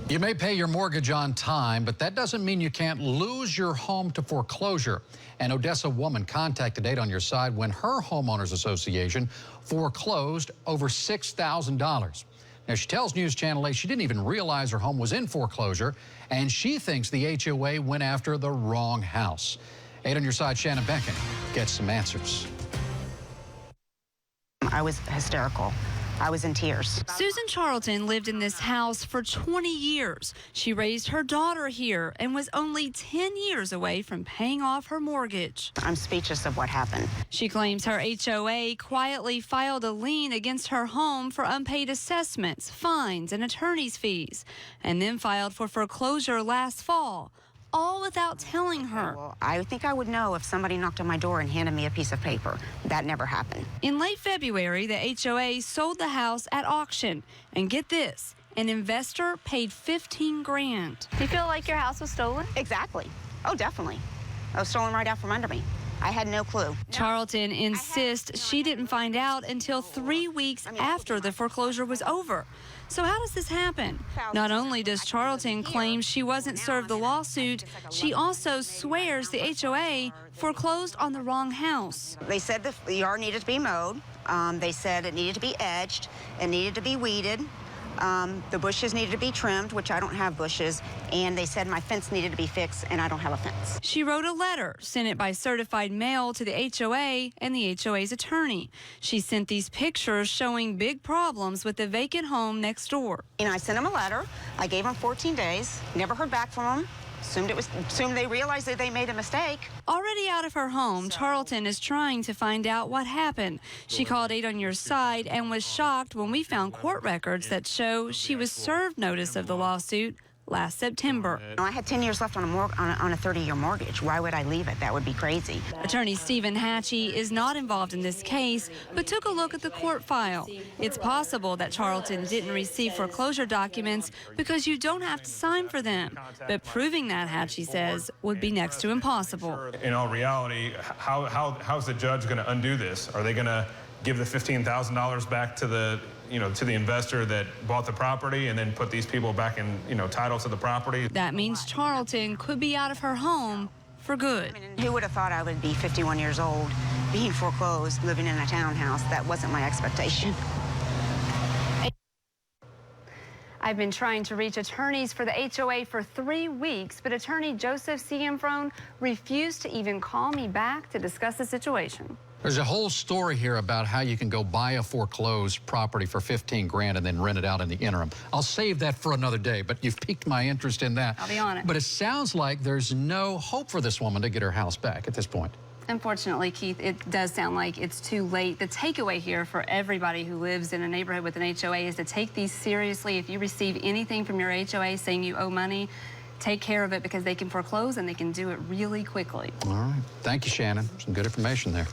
You may pay your mortgage on time, but that doesn't mean you can't lose your home to foreclosure. An Odessa woman contacted 8 on Your Side when her homeowners association foreclosed over $6,000. Now, she tells News Channel 8 she didn't even realize her home was in foreclosure, and she thinks the HOA went after the wrong house. 8 on Your Side, Shannon Becken gets some answers. I was hysterical. I was in tears. Susan Charlton lived in this house for 20 years. She raised her daughter here and was only 10 years away from paying off her mortgage. I'm speechless of what happened. She claims her HOA quietly filed a lien against her home for unpaid assessments, fines, and attorney's fees, and then filed for foreclosure last fall, all without telling her. Well, I think I would know if somebody knocked on my door and handed me a piece of paper. That never happened. In late February, the HOA sold the house at auction. And get this, an investor paid $15,000. Do you feel like your house was stolen? Exactly. Oh, definitely. I was stolen right out from under me. I had no clue. Charlton insists she didn't find out until 3 weeks after the foreclosure was over. So how does this happen? Not only does Charlton claim she wasn't served the lawsuit, she also swears the HOA foreclosed on the wrong house. They said the yard needed to be mowed. They said it needed to be edged. It needed to be weeded. The bushes needed to be trimmed, which I don't have bushes, and they said my fence needed to be fixed, and I don't have a fence. She wrote a letter, sent it by certified mail to the HOA and the HOA's attorney. She sent these pictures showing big problems with the vacant home next door. And I sent them a letter. I gave them 14 days, never heard back from them. Assumed they realized that they made a mistake. Already out of her home, Charlton is trying to find out what happened. She called 8 on Your Side and was shocked when we found court records that show she was served notice of the lawsuit last September. I had 10 years left on a 30-year mortgage. Why would I leave it? That would be crazy. Attorney Stephen Hatchie is not involved in this case, but took a look at the court file. It's possible that Charlton didn't receive foreclosure documents because you don't have to sign for them. But proving that, Hatchie says, would be next to impossible. In all reality, how's the judge going to undo this? Are they going to give the $15,000 back to the investor that bought the property and then put these people back in, title to the property? That means Charlton could be out of her home for good. Who would have thought I would be 51 years old, being foreclosed, living in a townhouse? That wasn't my expectation. I've been trying to reach attorneys for the HOA for 3 weeks, but attorney Joseph Cianfrone refused to even call me back to discuss the situation. There's a whole story here about how you can go buy a foreclosed property for $15,000 and then rent it out in the interim. I'll save that for another day, but you've piqued my interest in that. I'll be on it. But it sounds like there's no hope for this woman to get her house back at this point. Unfortunately, Keith, it does sound like it's too late. The takeaway here for everybody who lives in a neighborhood with an HOA is to take these seriously. If you receive anything from your HOA saying you owe money, take care of it because they can foreclose and they can do it really quickly. All right. Thank you, Shannon. Some good information there.